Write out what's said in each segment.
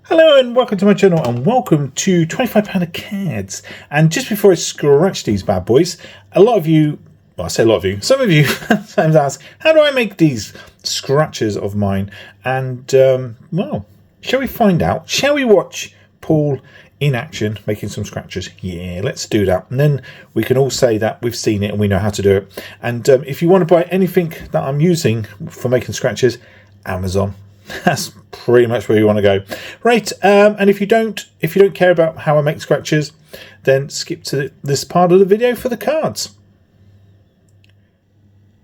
Hello and welcome to my channel and welcome to £25 of cards. And just before I scratch these bad boys, a lot of you, well I say a lot of you, some of you sometimes ask, how do I make these scratches of mine? And well, shall we find out? Shall we watch Paul in action making some scratches? Yeah, let's do that. And then we can all say that we've seen it and we know how to do it. And if you want to buy anything that I'm using for making scratches, Amazon. That's pretty much where you want to go, right? And if you don't care about how I make scratches, then skip to this part of the video for the cards.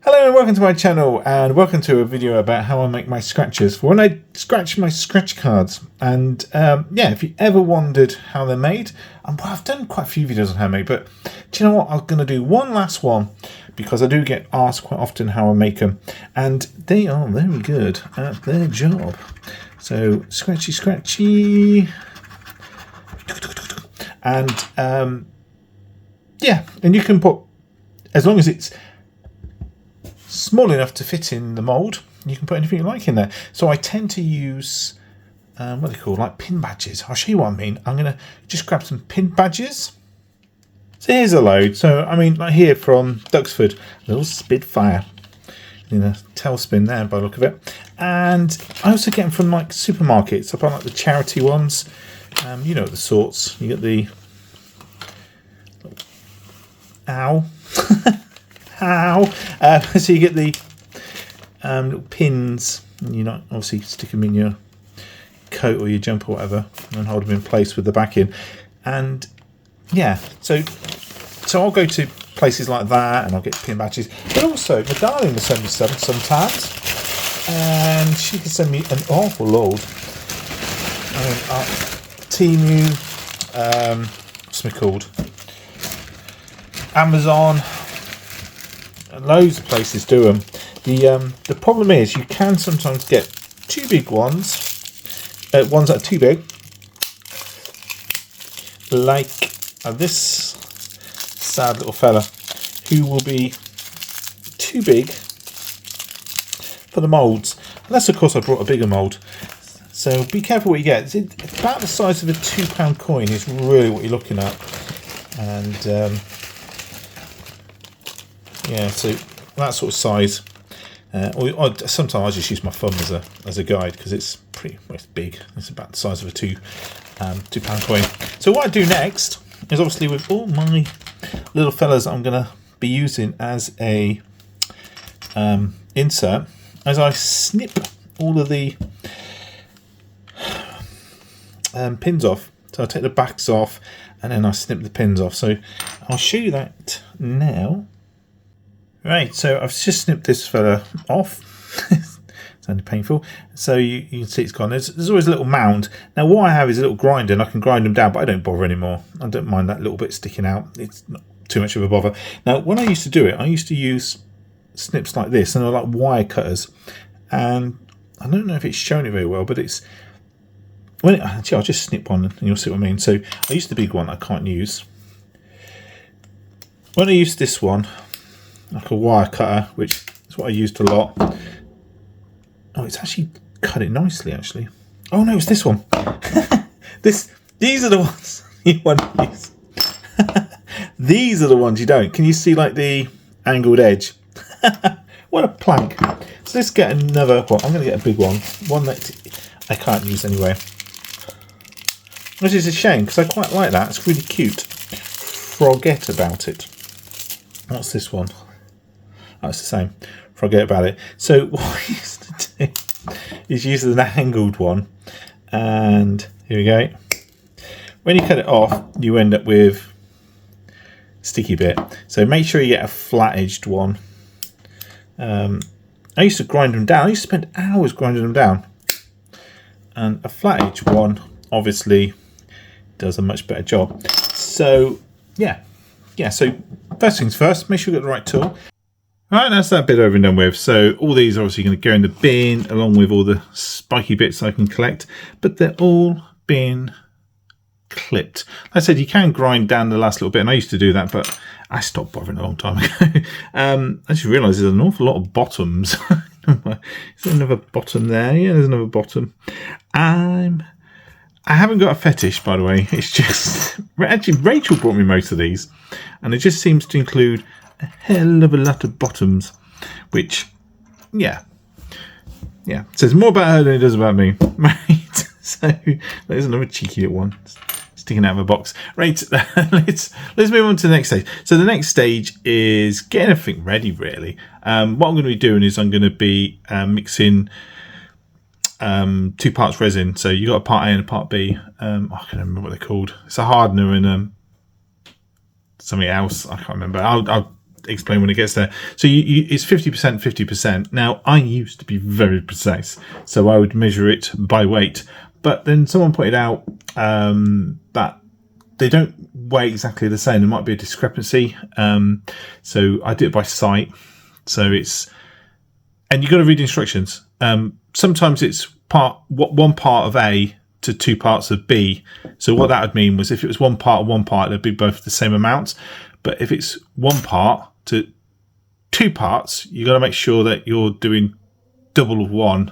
Hello and welcome to my channel, and welcome to a video about how I make my scratches for when I scratch my scratch cards. And yeah, if you ever wondered how they're made, well, I've done quite a few videos on how they're made, but do you know what? I'm going to do one last one because I do get asked quite often how I make them, and they are very good at their job. So scratchy, and yeah, and you can put, as long as it's small enough to fit in the mould, you can put anything you like in there. So I tend to use what are they called, like pin badges. I'll show you what I mean. I'm going to just grab some pin badges. So here's a load. So I mean, like here from Duxford, a little Spitfire in a tailspin there by the look of it. And I also get them from like supermarkets. I buy like the charity ones. You know the sorts. You get the ow. So you get the little pins, and you not obviously stick them in your coat or your jumper or whatever, and hold them in place with the backing. And yeah, so I'll go to places like that and I'll get pin badges. But also my darling will send me some sometimes, and she can send me an awful load. Temu, what's it called? Amazon. Loads of places do them. The problem is you can sometimes get too big ones, ones that are too big, like this sad little fella, who will be too big for the moulds. Unless of course I brought a bigger mould. So be careful what you get. It's about the size of a £2 coin is really what you're looking at. And yeah, so that sort of size. Or sometimes I just use my thumb as a guide because it's pretty, well, it's big. It's about the size of a £2 coin. So what I do next is, obviously with all my little fellas I'm going to be using as a insert, as I snip all of the pins off. So I take the backs off and then I snip the pins off. So I'll show you that now. Right, so I've just snipped this fella off. It's only painful. So you can see it's gone. There's always a little mound. Now what I have is a little grinder, and I can grind them down, but I don't bother anymore. I don't mind that little bit sticking out. It's not too much of a bother. Now when I used to do it, I used to use snips like this, and they're like wire cutters. And I don't know if it's showing it very well, but it's actually, I'll just snip one and you'll see what I mean. So I used the big one I can't use. When I used this one, like a wire cutter, which is what I used a lot. Oh, it's actually cut it nicely, actually. Oh no, it's this one. These are the ones you want to use. These are the ones you don't. Can you see like the angled edge? What a plank. So let's get another one. I'm going to get a big one that I can't use anyway. Which is a shame because I quite like that. It's really cute. Forget about it. What's this one? Oh, it's the same. Forget about it. So what I used to do is use an angled one, and here we go. When you cut it off, you end up with a sticky bit. So make sure you get a flat-edged one. I used to grind them down. I used to spend hours grinding them down, and a flat-edged one obviously does a much better job. So yeah. So first things first, make sure you get the right tool. Right, that's that bit over and done with. So all these are obviously going to go in the bin along with all the spiky bits I can collect, but they're all been clipped. Like I said, you can grind down the last little bit, and I used to do that, but I stopped bothering a long time ago. I just realised there's an awful lot of bottoms. Is there another bottom there? Yeah, there's another bottom. I'm I haven't got a fetish, by the way. It's just actually Rachel brought me most of these, and it just seems to include a hell of a lot of bottoms, which, yeah, says more about her than it does about me. Right. So there's another cheeky little one sticking out of a box. Right. let's move on to the next stage. So the next stage is getting everything ready. Really, what I'm going to be doing is I'm going to be mixing 2 parts resin. So you got a part A and a part B. I can't remember what they're called. It's a hardener and something else. I can't remember. I'll explain when it gets there. So it's 50%, 50%. Now I used to be very precise, so I would measure it by weight. But then someone pointed out that they don't weigh exactly the same. There might be a discrepancy. So I do it by sight. So and you've got to read the instructions. Sometimes it's one part of A to 2 parts of B. So what that would mean was if it was one part of one part, they'd be both the same amount. But if it's one part to 2 parts, you got to make sure that you're doing double of one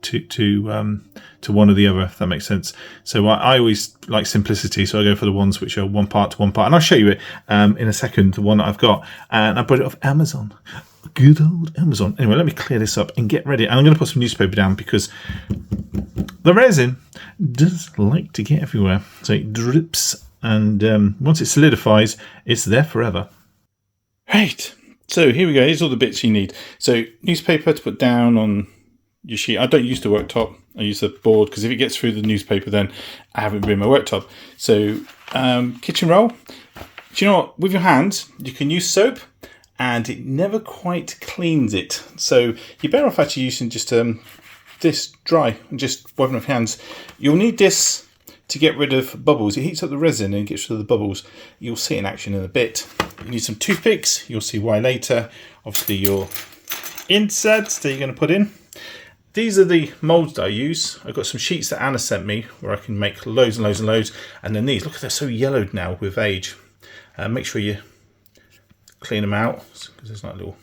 to one or the other, if that makes sense. So I always like simplicity, so I go for the ones which are 1 part to 1 part, and I'll show you it in a second, the one that I've got, and I bought it off Amazon. Good old Amazon. Anyway, let me clear this up and get ready. And I'm going to put some newspaper down because the resin does like to get everywhere. So it drips, and once it solidifies, it's there forever. Right. So here we go. Here's all the bits you need. So newspaper to put down on your sheet. I don't use the worktop. I use the board because if it gets through the newspaper, then I haven't been my worktop. So kitchen roll. Do you know what? With your hands, you can use soap, and it never quite cleans it. So you're better off actually using just this dry and just wiping off your hands. You'll need this to get rid of bubbles. It heats up the resin and gets rid of the bubbles. You'll see it in action in a bit. You need some toothpicks. You'll see why later. Obviously your inserts that you're going to put in. These are the moulds that I use. I've got some sheets that Anna sent me where I can make loads and loads and loads. And then these, look, they're so yellowed now with age. Make sure you clean them out because there's like any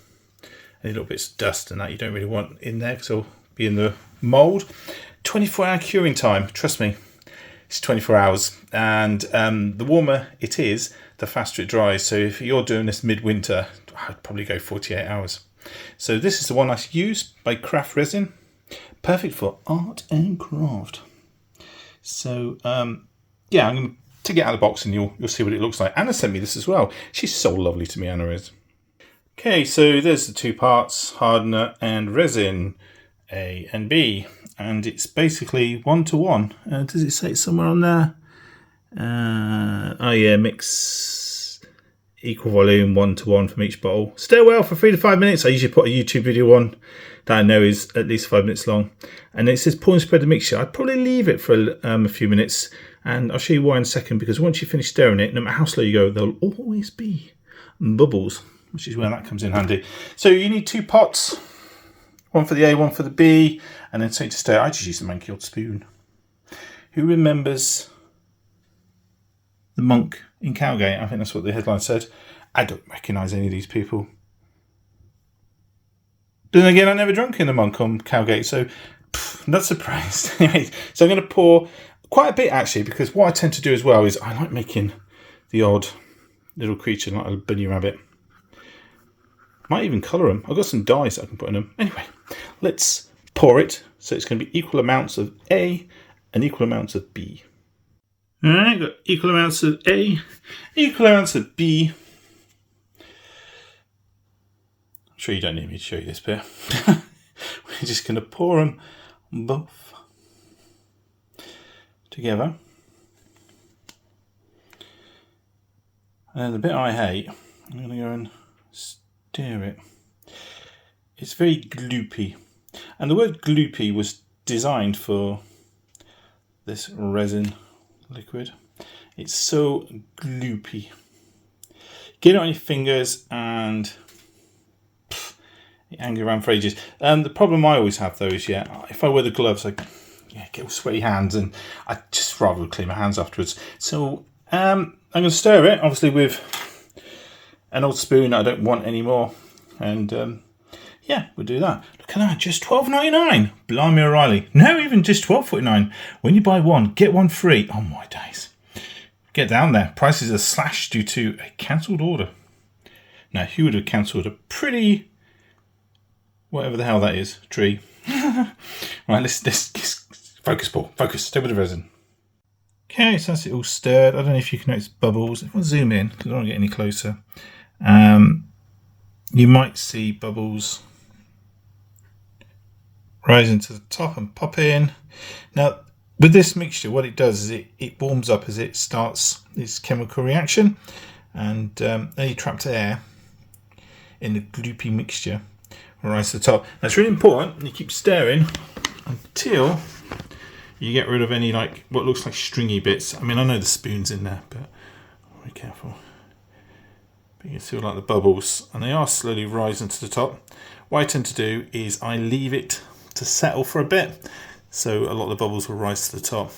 little bits of dust and that you don't really want in there because it'll be in the mould. 24-hour curing time, trust me, it's 24 hours, and the warmer it is, the faster it dries. So if you're doing this midwinter, I'd probably go 48 hours. So this is the one I use by Craft Resin, perfect for art and craft. So yeah, I'm going to take it out of the box and you'll see what it looks like. Anna sent me this as well. She's so lovely to me, Anna is. Okay, so there's the 2 parts, hardener and resin, A and B, and it's basically 1 to 1. Does it say somewhere on there? Oh yeah, mix equal volume 1 to 1 from each bottle. Stir well for 3 to 5 minutes. I usually put a YouTube video on that I know is at least 5 minutes long. And it says pour and spread the mixture. I'd probably leave it for a few minutes, and I'll show you why in a second, because once you finish stirring it, no matter how slow you go, there'll always be bubbles, which is where that comes in handy. So you need 2 pots, one for the A, one for the B, and then something to stir. I just use a mankilled spoon. Who remembers the monk in Cowgate? I think that's what the headline said. I don't recognise any of these people. Then again, I never drunk in the monk on Cowgate, so not surprised. Anyway, so I'm going to pour quite a bit actually, because what I tend to do as well is I like making the odd little creature like a bunny rabbit. Might even colour them. I've got some dyes that I can put in them. Anyway, let's pour it. So it's going to be equal amounts of A and equal amounts of B. Alright, got equal amounts of A, equal amounts of B. I'm sure you don't need me to show you this bit. We're just going to pour them both together. And then the bit I hate, I'm going to go and stir it. It's very gloopy. And the word gloopy was designed for this resin liquid. It's so gloopy. Get it on your fingers and it hangs around for ages. The problem I always have though is, if I wear the gloves, I get all sweaty hands, and I just rather clean my hands afterwards. So I'm going to stir it, obviously with an old spoon that I don't want anymore. And Yeah, we'll do that. Look at that, just $12.99. Blimey O'Reilly. No, even just $12.49. When you buy one, get one free. Oh my days. Get down there. Prices are slashed due to a cancelled order. Now, who would have cancelled a pretty, whatever the hell that is, tree? Right, let's focus, Paul. Focus. Stay with the resin. Okay, so that's it all stirred. I don't know if you can notice bubbles. If I zoom in, because I don't want to get any closer, you might see bubbles rising to the top and pop in. Now, with this mixture, what it does is it warms up as it starts its chemical reaction, and any trapped air in the gloopy mixture will rise to the top. That's really important, and you keep stirring until you get rid of any like what looks like stringy bits. I mean, I know the spoon's in there, but be careful. But you can see like the bubbles, and they are slowly rising to the top. What I tend to do is I leave it to settle for a bit, so a lot of the bubbles will rise to the top.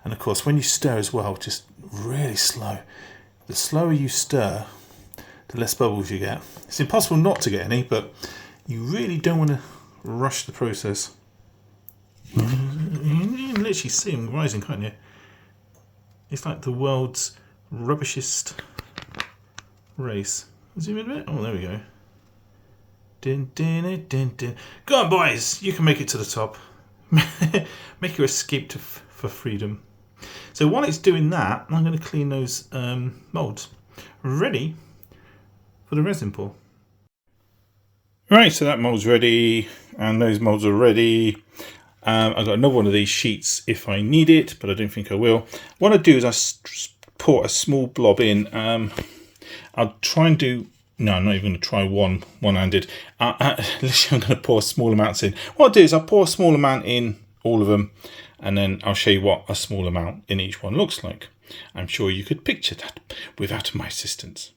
And of course, when you stir as well, just really slow. The slower you stir, the less bubbles you get. It's impossible not to get any, but you really don't want to rush the process. You can literally see them rising, can't you? It's like the world's rubbishest race. Zoom in a bit. Oh, there we go. Din, din, din, din. Go on, boys! You can make it to the top. Make your escape for freedom. So while it's doing that, I'm going to clean those moulds. Ready for the resin pour. Right, so that mould's ready, and those moulds are ready. I've got another one of these sheets if I need it, but I don't think I will. What I do is I pour a small blob in. I'll try and do... No, I'm not even going to try one-handed. Literally, I'm going to pour small amounts in. What I'll do is I'll pour a small amount in all of them, and then I'll show you what a small amount in each one looks like. I'm sure you could picture that without my assistance.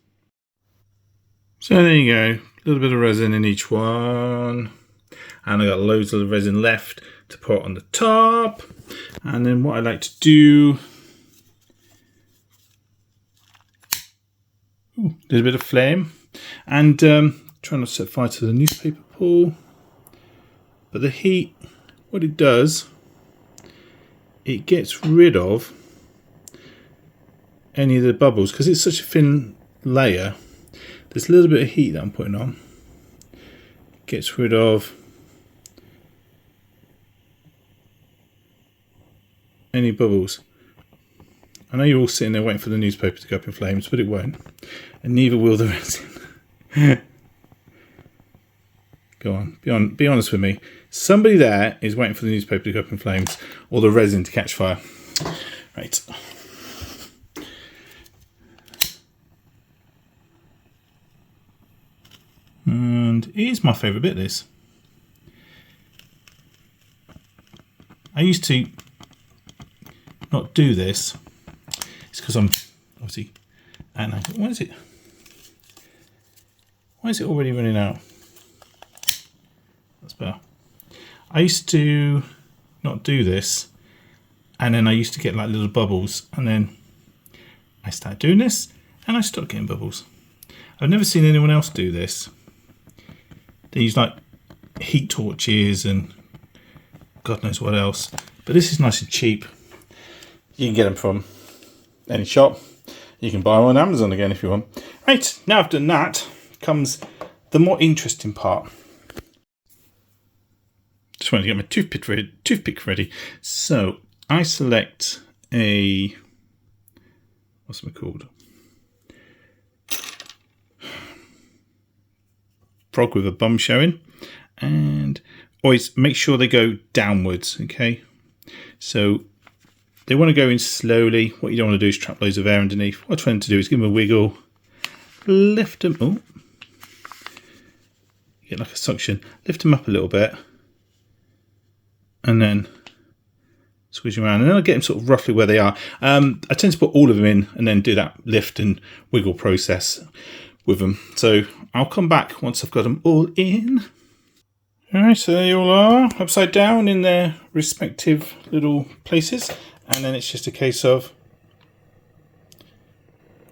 So there you go. A little bit of resin in each one. And I've got loads of resin left to put on the top. And then what I like to do... Ooh, a little bit of flame. And try not to set fire to the newspaper pool. But the heat, what it does, it gets rid of any of the bubbles. Because it's such a thin layer, there's a little bit of heat that I'm putting on. Gets rid of any bubbles. I know you're all sitting there waiting for the newspaper to go up in flames, but it won't. And neither will the resin. Go on, be honest with me. Somebody there is waiting for the newspaper to go up in flames or the resin to catch fire. Right. And here's my favourite bit, this. I used to not do this. It's because I'm obviously... And why is it already running out? That's better. I used to not do this, and then I used to get like little bubbles, and then I started doing this, and I stopped getting bubbles. I've never seen anyone else do this. They use like heat torches and God knows what else, but this is nice and cheap. You can get them from any shop. You can buy them on Amazon again if you want. Right, now I've done that, comes the more interesting part. Just wanted to get my toothpick ready. So I select a, what's it called? Frog with a bum showing. And always make sure they go downwards, okay? So they want to go in slowly. What you don't want to do is trap loads of air underneath. What I'm trying to do is give them a wiggle, lift them, oh, get like a suction, lift them up a little bit, and then squeeze them around, and then I'll get them sort of roughly where they are. I tend to put all of them in and then do that lift and wiggle process with them. So I'll come back once I've got them all in. Alright, so there you all are, upside down in their respective little places. And then it's just a case of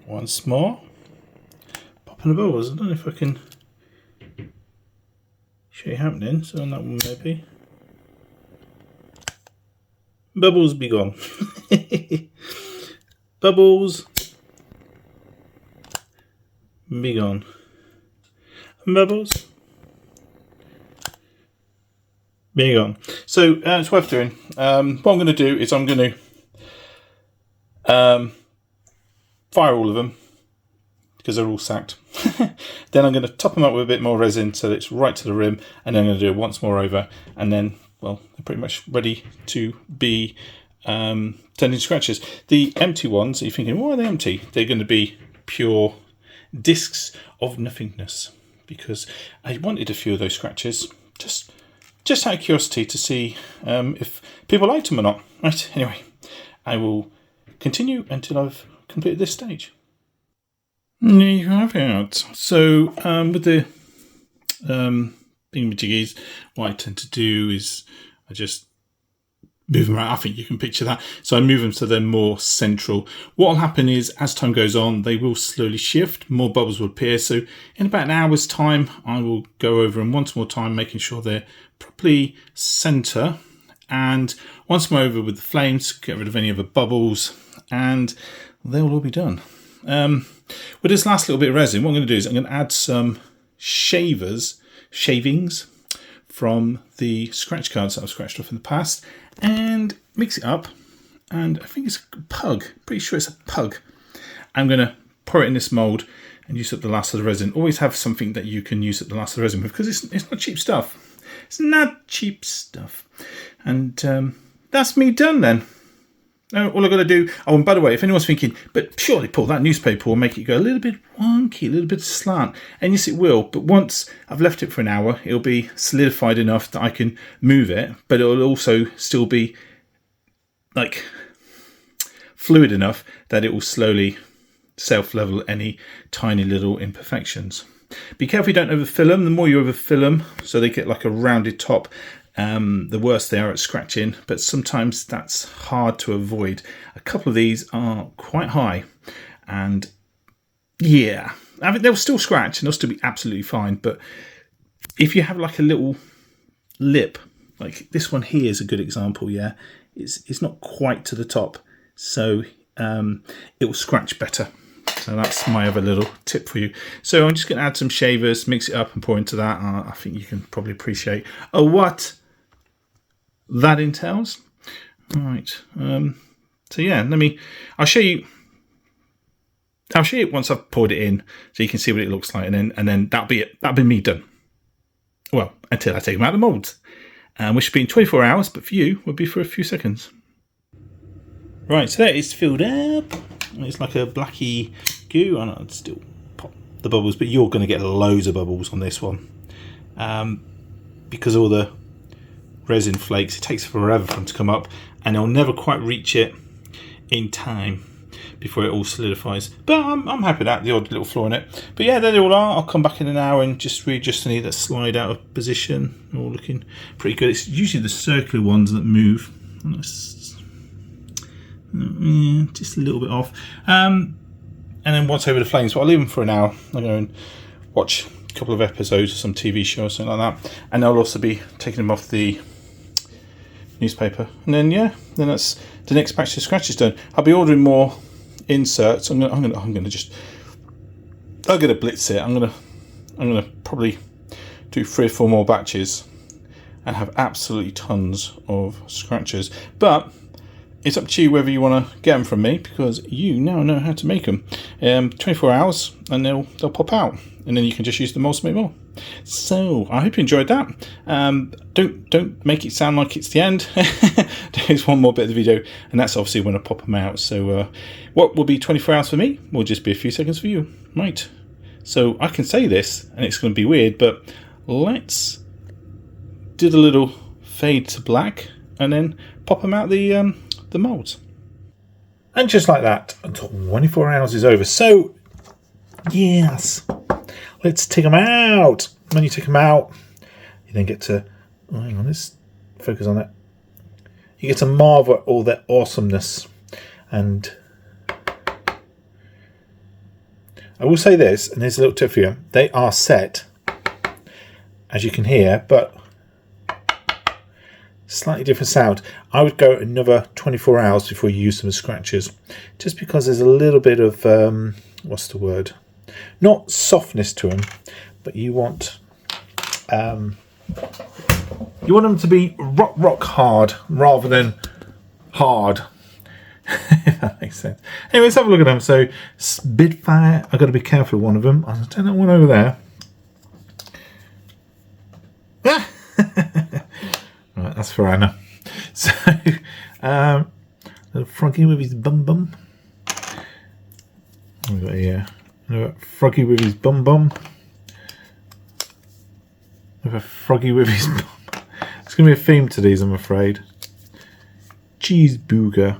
once more popping the bubbles. I don't know if I can show you happening. So on that one maybe. Bubbles be gone. Bubbles be gone. Bubbles be gone. So it's worth doing. What I'm going to do is I'm going to fire all of them because they're all sacked. Then I'm going to top them up with a bit more resin so that it's right to the rim, and then I'm going to do it once more over, and then, well, they're pretty much ready to be turned into scratches. The empty ones, you're thinking, why are they empty? They're going to be pure discs of nothingness, because I wanted a few of those scratches just out of curiosity to see if people liked them or not. Right, anyway, I will continue until I've completed this stage. There you have it. So with the thingamajiggies, what I tend to do is I just move them around. I think you can picture that. So I move them so they're more central. What will happen is, as time goes on, they will slowly shift. More bubbles will appear. So in about an hour's time, I will go over them once more time, making sure they're properly centre. And once I'm over with the flames, get rid of any other bubbles, and they will all be done. With this last little bit of resin, what I'm going to do is I'm going to add some shavings from the scratch cards that I've scratched off in the past, and mix it up. And I think it's a pug, pretty sure it's a pug. I'm going to pour it in this mould and use up the last of the resin. Always have something that you can use up the last of the resin with, because it's not cheap stuff. It's not cheap stuff. And that's me done then. All I've got to do, oh, and by the way, if anyone's thinking, but surely, Paul, that newspaper will make it go a little bit wonky, a little bit slant. And yes, it will. But once I've left it for an hour, it'll be solidified enough that I can move it. But it'll also still be like fluid enough that it will slowly self-level any tiny little imperfections. Be careful you don't overfill them. The more you overfill them, so they get like a rounded top, the worse they are at scratching, but sometimes that's hard to avoid. A couple of these are quite high, and yeah, I mean, they'll still scratch and they'll still be absolutely fine, but if you have like a little lip, like this one here is a good example, yeah, it's not quite to the top, so it will scratch better. So that's my other little tip for you. So I'm just going to add some shavers, mix it up and pour into that. I think you can probably appreciate what that entails. All right. So yeah, I'll show you it once I've poured it in, so you can see what it looks like, and then that'll be it. That'll be me done. Well, until I take them out of the moulds, which should be in 24 hours, but for you, will be for a few seconds. Right, so that is filled up. It's like a blacky goo. I know I'd still pop the bubbles, but you're going to get loads of bubbles on this one, because all the resin flakes, it takes forever for them to come up, and they'll never quite reach it in time before it all solidifies. But I'm happy with that, the odd little flaw in it. But yeah, there they all are. I'll come back in an hour and just readjust any that slide out of position. All looking pretty good. It's usually the circular ones that move. Just a little bit off. And then once over the flames, well, I'll leave them for an hour. I'll go and watch a couple of episodes of some TV show or something like that. And I'll also be taking them off the newspaper. And then yeah, then that's the next batch of scratches done. I'll be ordering more inserts. I'm gonna blitz it. I'm gonna probably do 3 or 4 more batches and have absolutely tons of scratches. But it's up to you whether you want to get them from me, because you now know how to make them. 24 hours and they'll pop out, and then you can just use the molds to make more. So I hope you enjoyed that. Don't make it sound like it's the end. There's one more bit of the video, and that's obviously when I pop them out. So what will be 24 hours for me will just be a few seconds for you. Right. So I can say this, and it's going to be weird, but let's do the little fade to black, and then pop them out the molds. And just like that, until 24 hours is over. So yes, let's take them out. When you take them out, you then get to, oh, hang on, let's focus on that. You get to marvel at all their awesomeness. And I will say this, and here's a little tip for you. They are set as you can hear, but slightly different sound. I would go another 24 hours before you use some scratchers, just because there's a little bit of what's the word? Not softness to them, but you want them to be rock hard rather than hard. If that makes sense. Anyway, let's have a look at them. So Spitfire, I've got to be careful of one of them. I don't know one over there. Right, that's for Anna. So, little Froggy with his bum. We've got here. Froggy with his bum. With a Froggy with his bum. It's going to be a theme to these, I'm afraid. Cheeseburger.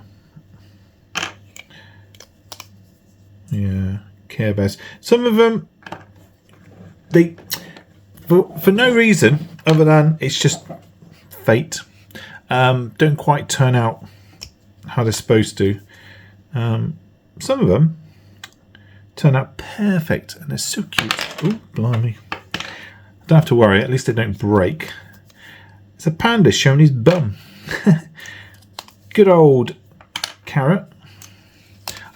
Yeah, Care Bears. Some of them, they, for no reason other than it's just fate, don't quite turn out how they're supposed to. Some of them turn out perfect and they're so cute. Oh, blimey. Don't have to worry, at least they don't break. It's a panda showing his bum. Good old Carrot.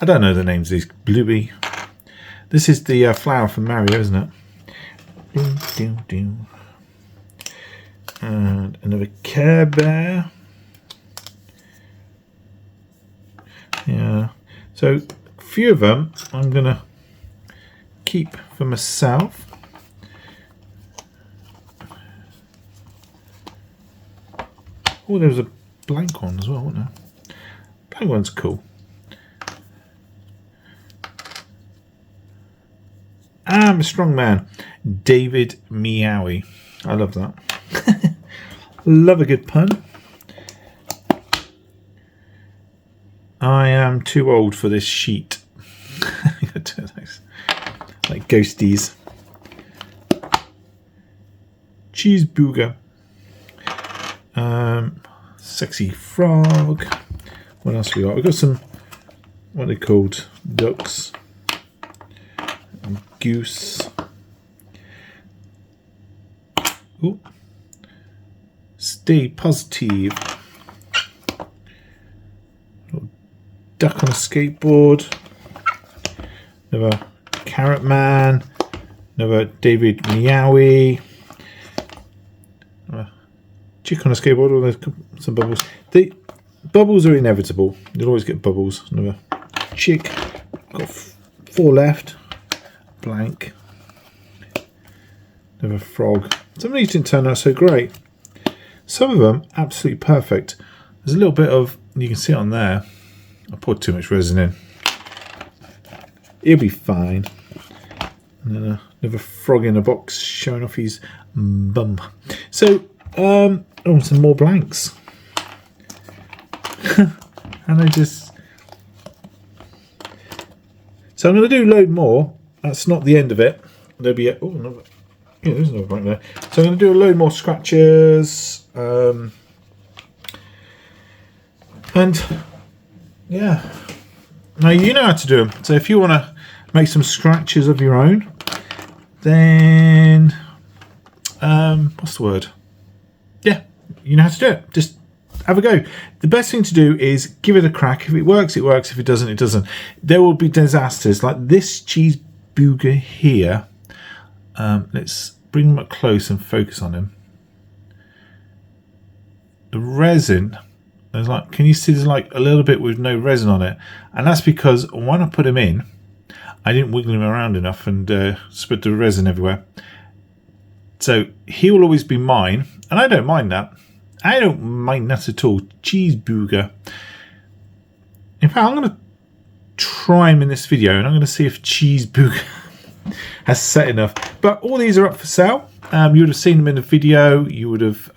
I don't know the names of these. Bluey. This is the flower from Mario, isn't it? And another Care Bear. Yeah. So a few of them I'm going to keep for myself. Oh, there was a blank one as well, wasn't there? Blank one's cool. I'm a strong man. David Meowie. I love that. Love a good pun. I am too old for this sheet. Like ghosties. Cheeseburger. Sexy frog. What else we got? We've got some, what are they called? Ducks. Goose. Ooh. Stay positive. Duck on a skateboard. Another Carrot Man. Another David Meowie. Chick on a skateboard. Oh, there's some bubbles. The bubbles are inevitable. You'll always get bubbles. Another chick. Got 4 left. Blank. Another frog. Some of these didn't turn out so great. Some of them absolutely perfect. There's a little bit of, you can see it on there. I poured too much resin in. He'll be fine. And then another frog in a box showing off his bum. So, some more blanks. And I just... So I'm going to do a load more. That's not the end of it. There'll be another. Yeah, there's another blank there. So I'm going to do a load more scratches. And yeah. Now you know how to do them. So if you want to make some scratches of your own, then what's the word? Yeah, you know how to do it. Just have a go. The best thing to do is give it a crack. If it works, it works. If it doesn't, it doesn't. There will be disasters like this cheeseburger here. Let's bring him up close and focus on him. The resin, there's like, can you see there's like a little bit with no resin on it? And that's because when I put him in, I didn't wiggle him around enough and spread the resin everywhere. So he will always be mine, and I don't mind that. I don't mind that at all. Cheeseburger. In fact, I'm going to try him in this video, and I'm going to see if Cheeseburger has set enough. But all these are up for sale. You would have seen them in the video. You would have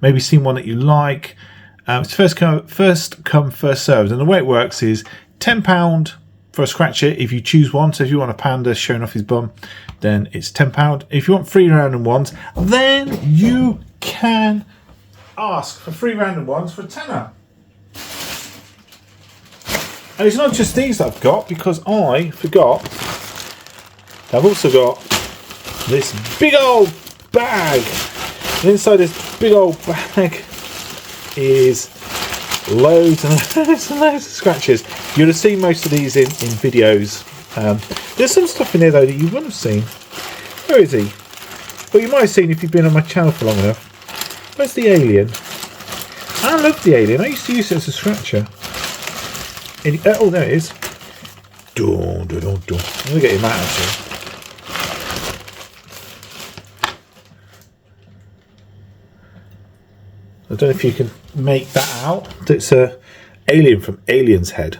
maybe seen one that you like. It's first come, first served. And the way it works is £10 for a scratcher if you choose one. So if you want a panda showing off his bum, then it's £10. If you want 3 random ones, then you can ask for 3 random ones for a tenner. And it's not just these that I've got, because I forgot I've also got this big old bag. And inside this big old bag is loads and loads and loads of scratches. You'll have seen most of these in videos. There's some stuff in here though that you wouldn't have seen. Where is he? Well, you might have seen if you've been on my channel for long enough. Where's the alien? I love the alien. I used to use it as a scratcher. Oh, there it is. I'm going to get him out actually. I don't know if you can make that out. It's a alien from Alien's Head.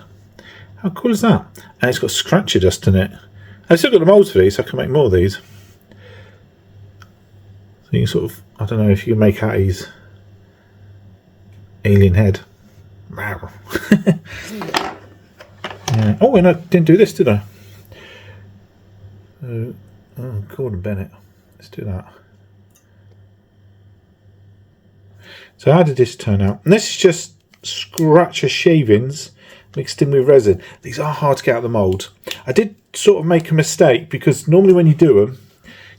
How cool is that? And it's got scratcher dust in it. I've still got the moulds for these, so I can make more of these. So you can sort of, I don't know if you can make out his alien head. Yeah. Oh, and I didn't do this, did I? Oh, Gordon Bennett. Let's do that. So how did this turn out? And this is just scratcher shavings mixed in with resin. These are hard to get out of the mould. I did sort of make a mistake because normally when you do them,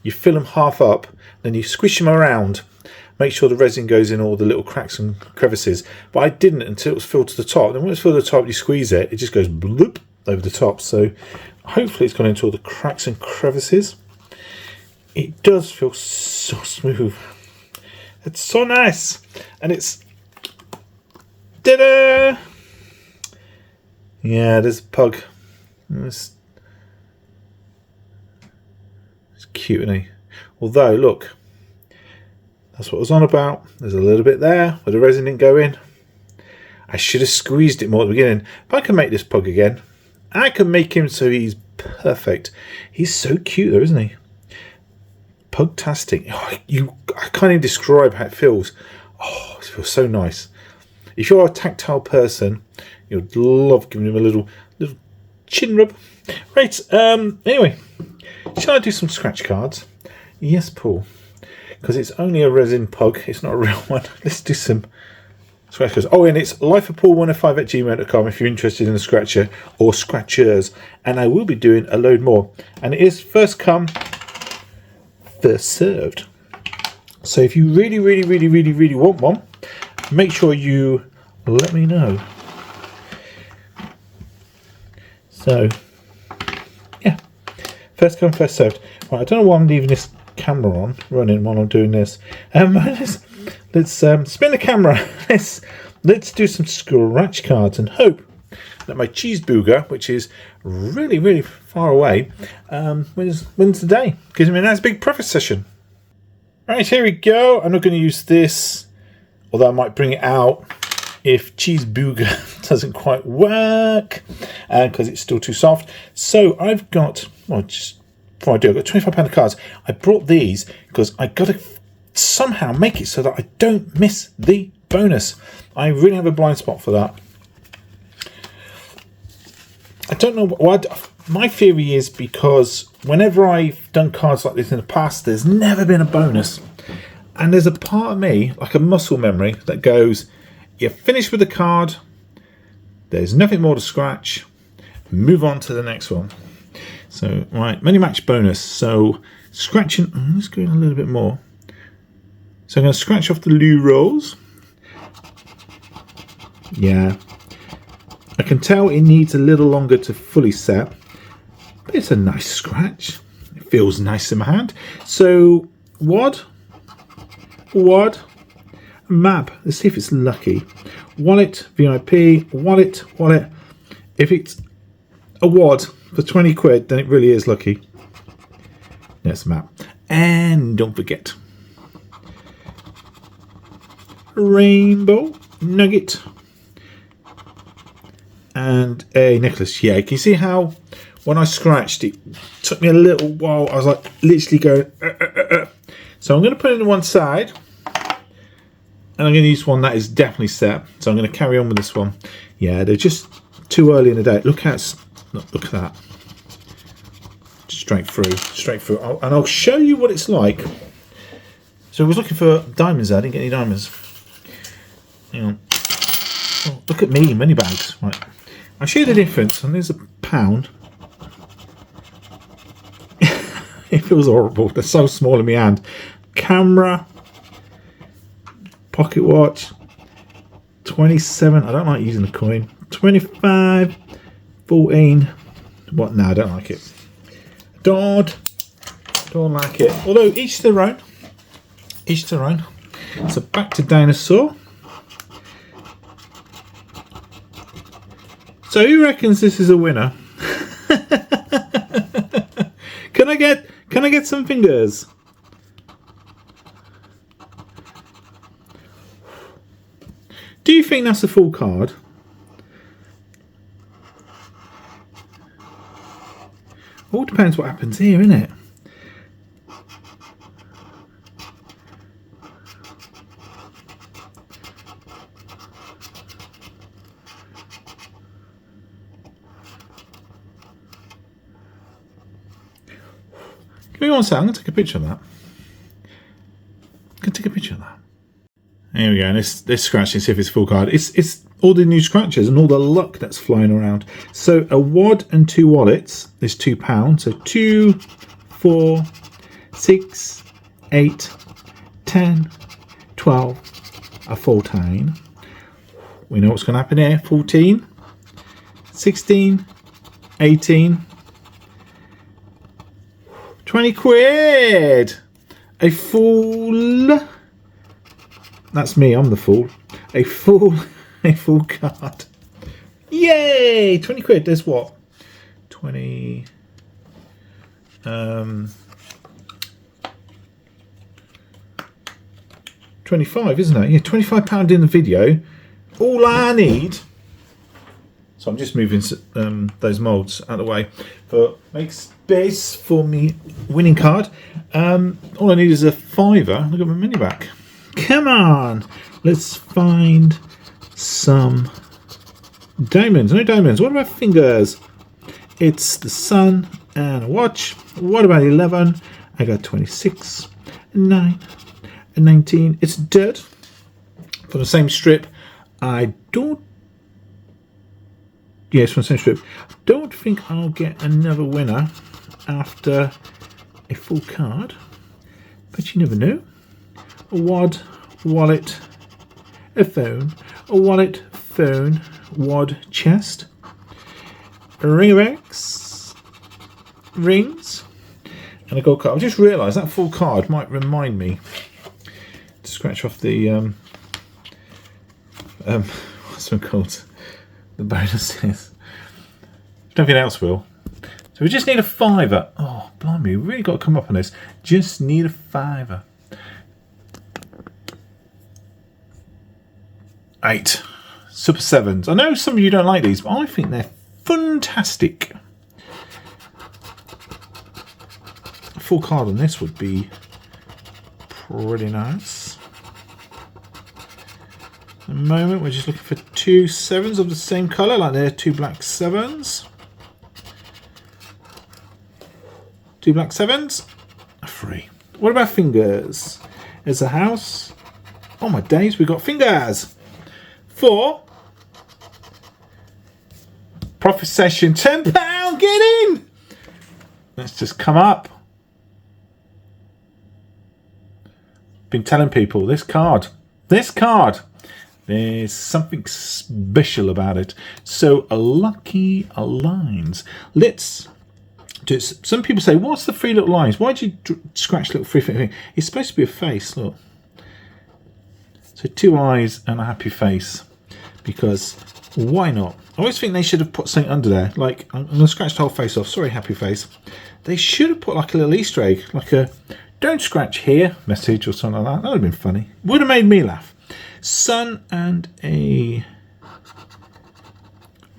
you fill them half up, then you squish them around, make sure the resin goes in all the little cracks and crevices. But I didn't until it was filled to the top. Then when it's filled to the top, you squeeze it, it just goes bloop over the top. So hopefully it's gone into all the cracks and crevices. It does feel so smooth. It's so nice. And it's... Ta-da! Yeah, there's a pug. It's cute, isn't he? Although, look, that's what I was on about. There's a little bit there where the resin didn't go in. I should have squeezed it more at the beginning. But I can make this pug again. I can make him so he's perfect. He's so cute though, isn't he? Pugtastic. Oh, I can't even describe how it feels. Oh, it feels so nice. If you're a tactile person, you'd love giving him a little chin rub. Right, anyway, shall I do some scratch cards? Yes, Paul. Because it's only a resin pug, it's not a real one. Let's do some scratch cards. Oh, and it's lifeofpaul105@gmail.com if you're interested in a scratcher or scratchers. And I will be doing a load more. And it is first come, first served. So if you really want one, make sure you let me know. So yeah, first come, first served. Right, I don't know why I'm leaving this camera running while I'm doing this. Let's spin the camera. Let's do some scratch cards and hope that my cheeseburger, which is really far away, wins the day. Gives me a nice big preface session. Right, here we go. I'm not going to use this, although I might bring it out if cheeseburger doesn't quite work because it's still too soft. So I've got, well, just before I do, I've got £25 of cards. I brought these because I got to somehow make it so that I don't miss the bonus. I really have a blind spot for that. I don't know what my theory is, because whenever I've done cards like this in the past, there's never been a bonus. And there's a part of me, like a muscle memory, that goes, you're finished with the card, there's nothing more to scratch, move on to the next one. So, right, many match bonus. So, scratching, let's go in a little bit more. So, I'm going to scratch off the loo rolls. Yeah. I can tell it needs a little longer to fully set, but it's a nice scratch. It feels nice in my hand. So, wad, map. Let's see if it's lucky. Wallet, VIP, wallet. If it's a wad for 20 quid, then it really is lucky. There's a map. And don't forget, rainbow, nugget, and a necklace. Yeah, can you see how when I scratched, it took me a little while. I was like literally going. So I'm going to put it on one side, and I'm going to use one that is definitely set. So I'm going to carry on with this one. Yeah, they're just too early in the day. Look at that. Straight through. And I'll show you what it's like. So I was looking for diamonds there. I didn't get any diamonds. Hang on. Oh, look at me, money bags. Right. I'll show you the difference. And there's a pound. It feels horrible. They're so small in my hand. camera, pocket watch, 27. I don't like using the coin. 25, 14. What? No, I don't like it. Don't like it. Although each to their own. Each to their own. So back to dinosaur. So who reckons this is a winner? Can I get some fingers? Do you think that's a full card? All depends what happens here, innit? Give me 1 second, I'm going to take a picture of that. I'm going to take a picture of that. Here we go, let's scratch and see if it's a full card. It's all the new scratches and all the luck that's flying around. So a wad and 2 wallets is £2. So 2, 4, 6, 8, 10, 12, a 14. We know what's going to happen here. 14, 16, 18, 20 quid. A fool. That's me, I'm the fool. A fool card. Yay! 20 quid, there's what? 20... 25, isn't it? Yeah, £25 in the video. All I need... So I'm just moving those moulds out of the way. But make space for me winning card. All I need is a £5. Look at my money back. Come on, let's find some diamonds. No diamonds. What about fingers? It's the sun and a watch. What about 11? I got 26, 9, and 19. It's dirt from the same strip. I don't. Yes, from the same strip. Don't think I'll get another winner after a full card, but you never know. A wad, wallet, a phone, a wallet, phone, wad, chest, a ring of X, rings, and a gold card. I've just realised that full card might remind me to scratch off the what's it called? The bonuses. If nothing else will. So we just need a £5. Oh, blimey, we really got to come up on this. Just need a £5. 8 Super 7s. I know some of you don't like these, but I think they're fantastic. A full card on this would be pretty nice. At the moment, we're just looking for 2 7s of the same colour, like they're 2 black 7s. 2 black 7s, a 3. What about fingers? There's a house. Oh my days, we've got fingers. 4. Profit session, £10, get in! Let's just come up. Been telling people, this card, there's something special about it. So, a lucky lines. Let's do it. Some people say, what's the 3 little lines? Why do you scratch little 3 thing? It's supposed to be a face, look. So 2 eyes and a happy face. Because why not? I always think they should have put something under there. Like, I'm going to scratch the whole face off. Sorry, happy face. They should have put like a little Easter egg. Like a, don't scratch here message or something like that. That would have been funny. Would have made me laugh. Sun and a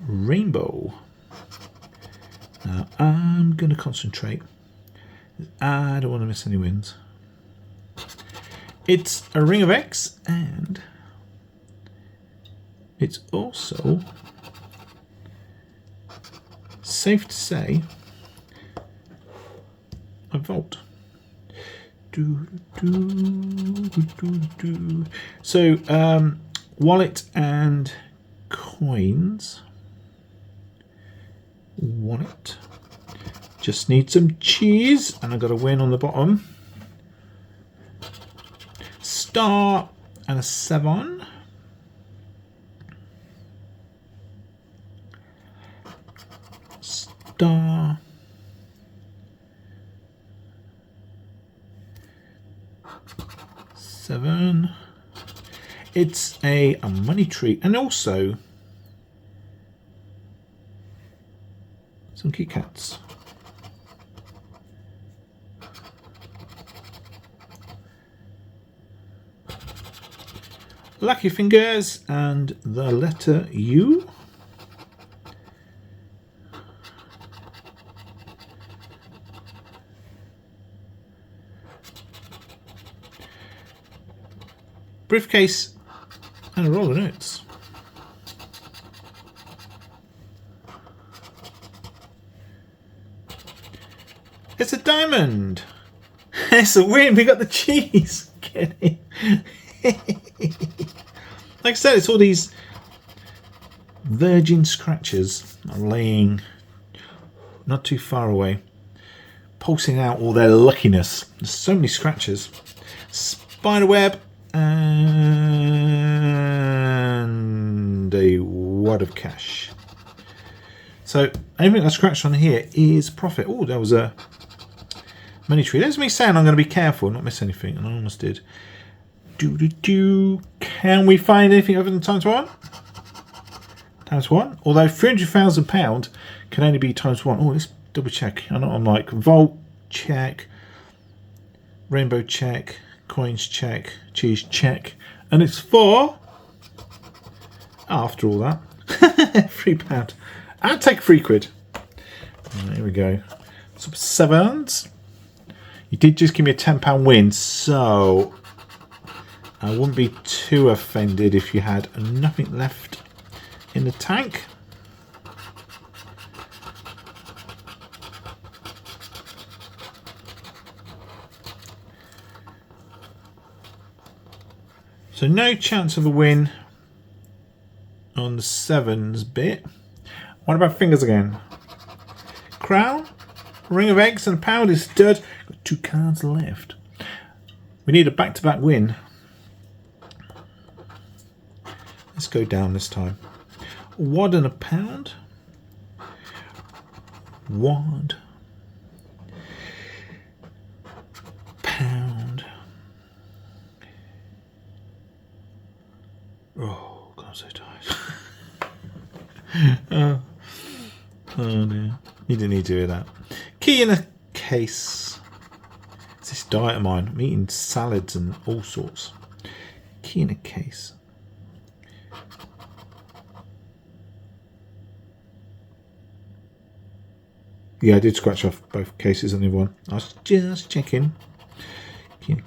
rainbow. Now, I'm going to concentrate. I don't want to miss any wins. It's a ring of X, and it's also safe to say a vault. So wallet and coins. Wallet. Just need some cheese, and I got a win on the bottom. star and a 7. Star. Seven. It's a money tree and also some Kit Kats. Lucky fingers and the letter U. Briefcase and a roll of notes. It's a diamond. It's a win. We got the cheese. Get it? Like I said, it's all these virgin scratches laying not too far away, pulsing out all their luckiness. There's so many scratches. Spiderweb and a wad of cash. So anything I scratched on here is profit. Oh, there was a money tree. There's me saying I'm going to be careful, not miss anything, and I almost did. Can we find anything other than times 1? Times 1. Although £300,000 can only be times 1. Oh, let's double check. I know I'm like Vault check, Rainbow check, Coins check, Cheese check, and it's for. After all that, £3. I'd take £3. Right, here we go. Some 7s. You did just give me a £10 win, so I wouldn't be too offended if you had nothing left in the tank. So no chance of a win on the 7s bit. What about fingers again? Crown, ring of eggs and a pound is stud. Got 2 cards left. We need a back-to-back win. Let's go down this time. Wad and a pound. Wad. Pound. Oh, God, I'm so tired. Oh dear. You didn't need to do that. Key in a case. It's this diet of mine. I'm eating salads and all sorts. Key in a case. Yeah, I did scratch off both cases on the other one. I was just checking. Key in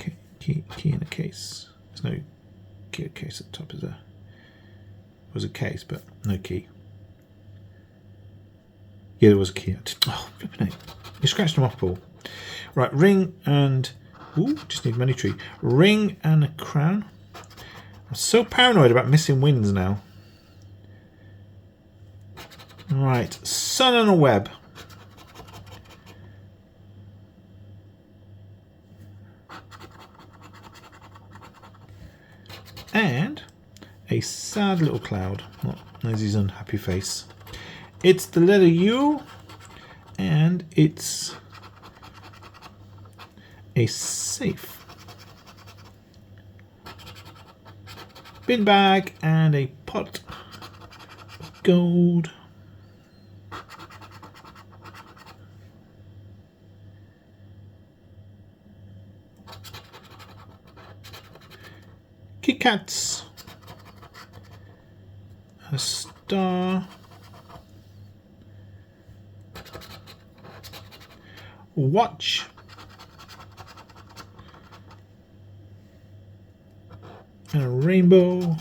a case. There's no key in a case at the top, is there? It was a case, but no key. Yeah, there was a key. Oh, flipping it. You scratched them off, Paul. Right, ring and... Ooh, just need money tree. Ring and a crown. I'm so paranoid about missing wins now. Right, sun and a web. And a sad little cloud. Oh, there's his unhappy face. It's the letter U, and it's a safe. Bin bag and a pot of gold. Kit Kats. A star. Watch. And a rainbow.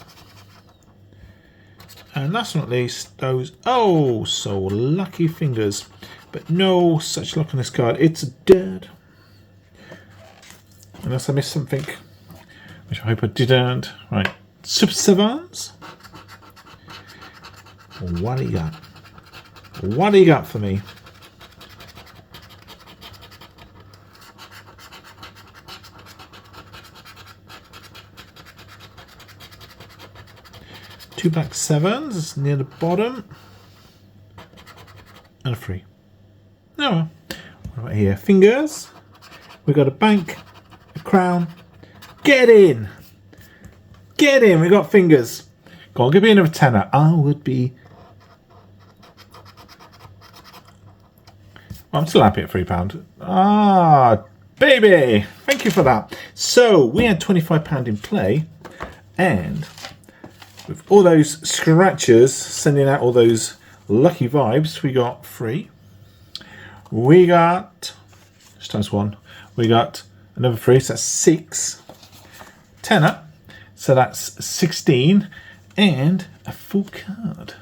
And last but not least, those oh so lucky fingers. But no such luck on this card. It's dead. Unless I missed something, which I hope I didn't. Right. Super Savants. What do you got? What do you got for me? 2 black 7s near the bottom. And a 3. Oh well. What about here? Fingers. We got a bank, a crown. Get in! Get in! We got fingers. Go on, give me another tenner. I would be. I'm still happy at £3. Ah, baby! Thank you for that. So we had £25 in play, and with all those scratchers sending out all those lucky vibes, we got 3. We got just times 1. We got another 3, so that's 6. Tenner, so that's 16, and a full card.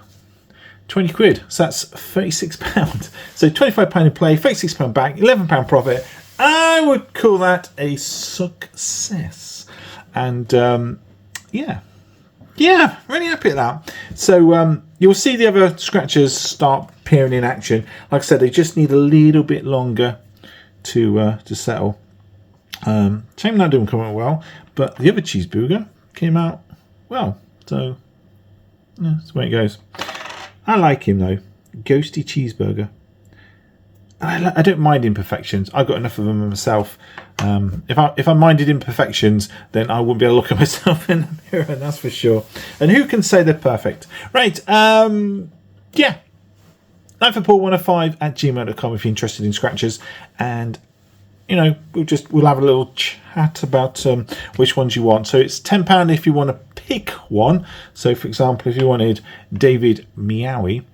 20 quid, so that's £36. So £25 in play, £36 back, £11 profit. I would call that a success. And yeah, really happy at that. So you'll see the other scratchers start appearing in action. Like I said, they just need a little bit longer to settle. Shame that didn't come out well, but the other cheeseburger came out well. So yeah, that's the way it goes. I like him though. Ghosty cheeseburger. I don't mind imperfections. I've got enough of them myself. If I minded imperfections, then I wouldn't be able to look at myself in the mirror, that's for sure. And who can say they're perfect? Right, yeah. nightforpaul105@gmail.com if you're interested in scratchers. And, you know, we'll have a little chat about which ones you want. So it's £10 if you want to pick one. So, for example, if you wanted David Meowie,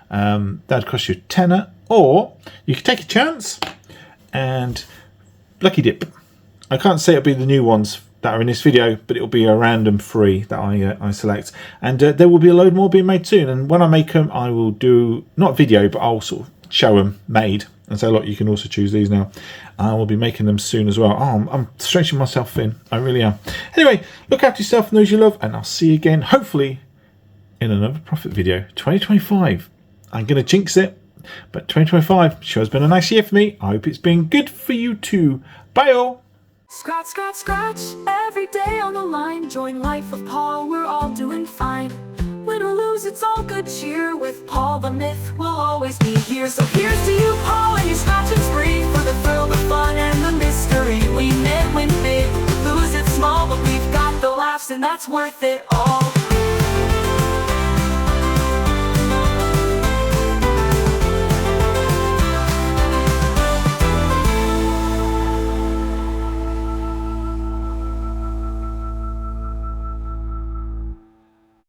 that'd cost you a tenner. Or you could take a chance and lucky dip. I can't say it'll be the new ones that are in this video, but it'll be a random 3 that I select. And there will be a load more being made soon. And when I make them, I will do, not video, but I'll sort of show them made and say, look, you can also choose these now. I will be making them soon as well. Oh, I'm stretching myself thin. I really am. Anyway, look after yourself and those you love, and I'll see you again, hopefully, in another profit video. 2025. I'm going to jinx it. But 2025 sure has been a nice year for me. I hope it's been good for you too. Bye all. Scratch, scratch, scratch, every day on the line. Join Life of Paul, we're all doing fine. Win or lose, it's all good cheer. With Paul the Myth, we'll always be here. So here's to you, Paul, and your scratching spree. For the thrill, the fun, and the mystery. We win big, lose it small, but we've got the laughs, and that's worth it all.